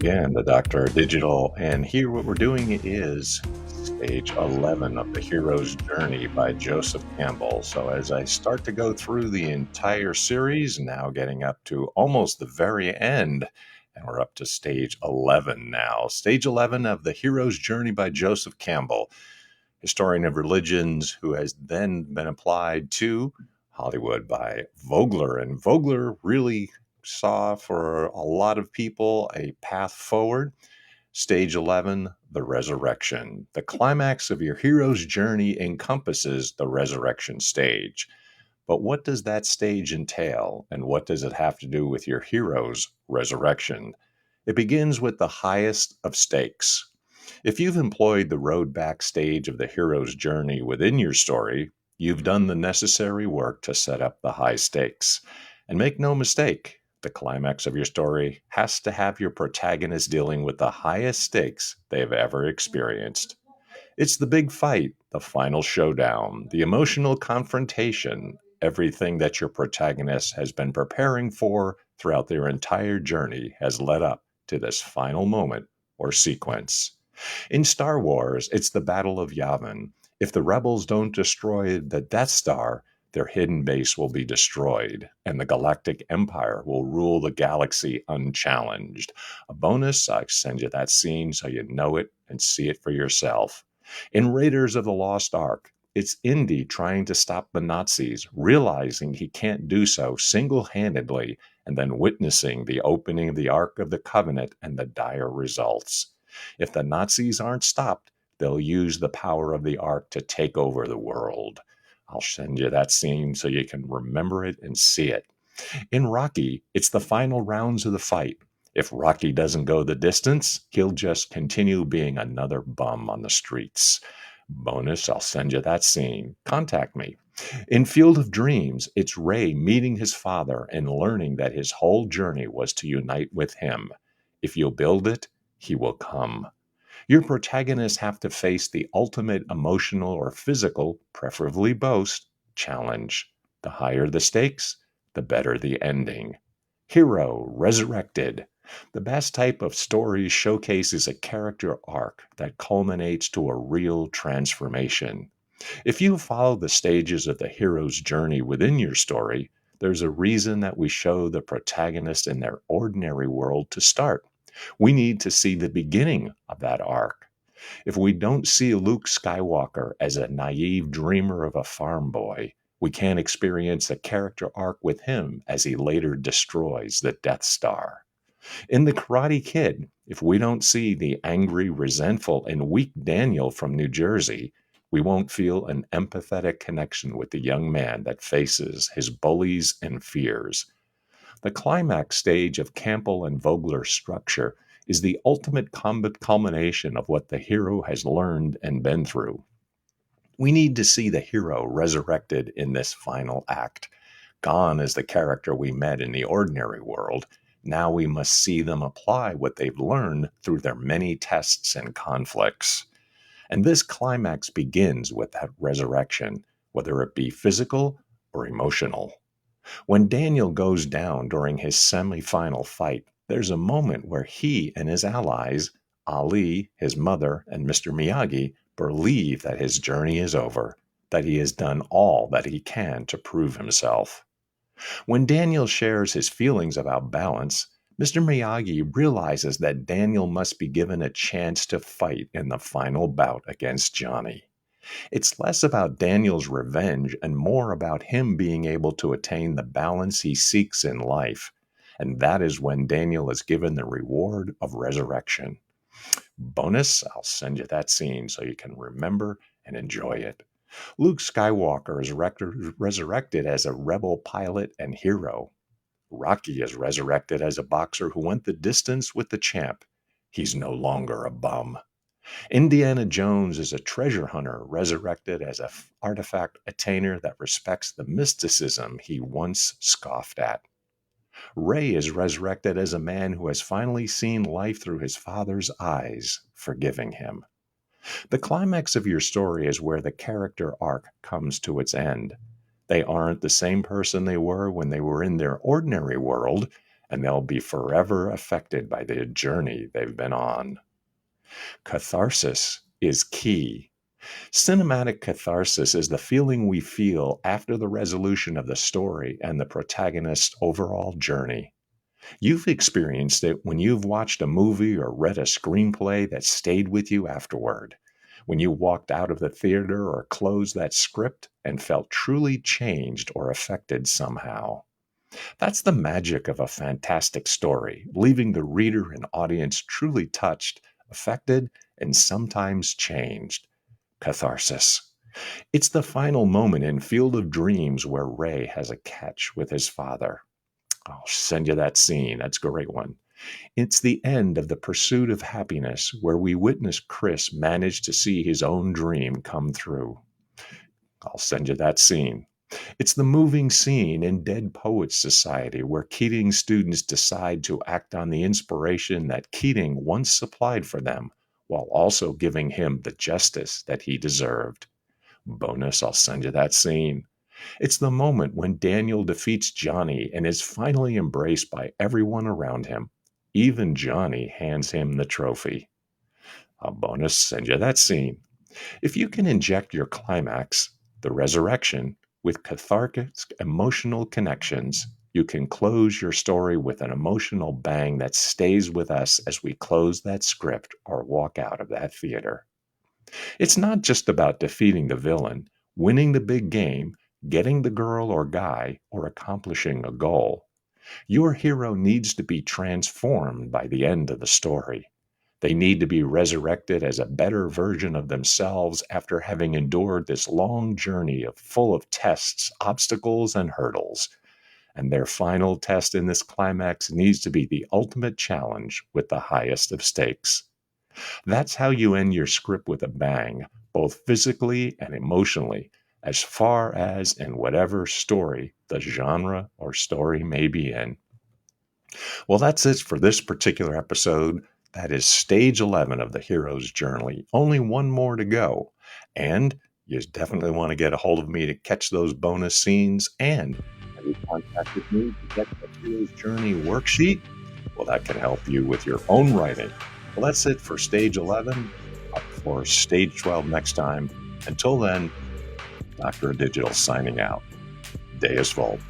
Again, the Doctor of Digital, and here what we're doing is stage 11 of The Hero's Journey by Joseph Campbell. So as I start to go through the entire series, now getting up to almost the very end, and we're up to stage 11 now. Stage 11 of The Hero's Journey by Joseph Campbell, historian of religions who has then been applied to Hollywood by Vogler. And Vogler really saw for a lot of people a path forward. Stage 11, the resurrection. The climax of your hero's journey encompasses the resurrection stage. But what does that stage entail, and what does it have to do with your hero's resurrection? It begins with the highest of stakes. If you've employed the road back stage of the hero's journey within your story, you've done the necessary work to set up the high stakes. And make no mistake, the climax of your story has to have your protagonist dealing with the highest stakes they've ever experienced. It's the big fight, the final showdown, the emotional confrontation, everything that your protagonist has been preparing for throughout their entire journey has led up to this final moment or sequence. In Star Wars, it's the Battle of Yavin. If the rebels don't destroy the Death Star, their hidden base will be destroyed, and the Galactic Empire will rule the galaxy unchallenged. A bonus, I send you that scene so you know it and see it for yourself. In Raiders of the Lost Ark, it's Indy trying to stop the Nazis, realizing he can't do so single-handedly, and then witnessing the opening of the Ark of the Covenant and the dire results. If the Nazis aren't stopped, they'll use the power of the Ark to take over the world. I'll send you that scene so you can remember it and see it. In Rocky, it's the final rounds of the fight. If Rocky doesn't go the distance, he'll just continue being another bum on the streets. Bonus, I'll send you that scene. Contact me. In Field of Dreams, it's Ray meeting his father and learning that his whole journey was to unite with him. If you'll build it, he will come. Your protagonists have to face the ultimate emotional or physical, preferably both, challenge. The higher the stakes, the better the ending. Hero Resurrected. The best type of story showcases a character arc that culminates to a real transformation. If you follow the stages of the hero's journey within your story, there's a reason that we show the protagonist in their ordinary world to start. We need to see the beginning of that arc. If we don't see Luke Skywalker as a naive dreamer of a farm boy, we can't experience a character arc with him as he later destroys the Death Star. In The Karate Kid, if we don't see the angry, resentful, and weak Daniel from New Jersey, we won't feel an empathetic connection with the young man that faces his bullies and fears. The climax stage of Campbell and Vogler's structure is the ultimate culmination of what the hero has learned and been through. We need to see the hero resurrected in this final act. Gone is the character we met in the ordinary world. Now we must see them apply what they've learned through their many tests and conflicts. And this climax begins with that resurrection, whether it be physical or emotional. When Daniel goes down during his semi-final fight, there's a moment where he and his allies, Ali, his mother, and Mr. Miyagi, believe that his journey is over, that he has done all that he can to prove himself. When Daniel shares his feelings about balance, Mr. Miyagi realizes that Daniel must be given a chance to fight in the final bout against Johnny. It's less about Daniel's revenge and more about him being able to attain the balance he seeks in life. And that is when Daniel is given the reward of resurrection. Bonus, I'll send you that scene so you can remember and enjoy it. Luke Skywalker is resurrected as a rebel pilot and hero. Rocky is resurrected as a boxer who went the distance with the champ. He's no longer a bum. Indiana Jones is a treasure hunter resurrected as an artifact attainer that respects the mysticism he once scoffed at. Ray is resurrected as a man who has finally seen life through his father's eyes, forgiving him. The climax of your story is where the character arc comes to its end. They aren't the same person they were when they were in their ordinary world, and they'll be forever affected by the journey they've been on. Catharsis is key. Cinematic catharsis is the feeling we feel after the resolution of the story and the protagonist's overall journey. You've experienced it when you've watched a movie or read a screenplay that stayed with you afterward, when you walked out of the theater or closed that script and felt truly changed or affected somehow. That's the magic of a fantastic story, leaving the reader and audience truly touched, affected, and sometimes changed. Catharsis. It's the final moment in Field of Dreams where Ray has a catch with his father. I'll send you that scene. That's a great one. It's the end of The Pursuit of Happiness where we witness Chris manage to see his own dream come through. I'll send you that scene. It's the moving scene in Dead Poets Society where Keating's students decide to act on the inspiration that Keating once supplied for them while also giving him the justice that he deserved. Bonus, I'll send you that scene. It's the moment when Daniel defeats Johnny and is finally embraced by everyone around him. Even Johnny hands him the trophy. A bonus, send you that scene. If you can inject your climax, the resurrection, with cathartic emotional connections, you can close your story with an emotional bang that stays with us as we close that script or walk out of that theater. It's not just about defeating the villain, winning the big game, getting the girl or guy, or accomplishing a goal. Your hero needs to be transformed by the end of the story. They need to be resurrected as a better version of themselves after having endured this long journey full of tests, obstacles, and hurdles. And their final test in this climax needs to be the ultimate challenge with the highest of stakes. That's how you end your script with a bang, both physically and emotionally, as far as in whatever story the genre or story may be in. Well, that's it for this particular episode. That is stage 11 of the hero's journey. Only one more to go. And you definitely want to get a hold of me to catch those bonus scenes. And have you contacted me to get the hero's journey worksheet? Well, that can help you with your own writing. Well, that's it for stage 11. Up for stage 12 next time. Until then, Dr. Digital signing out. Deus Volt.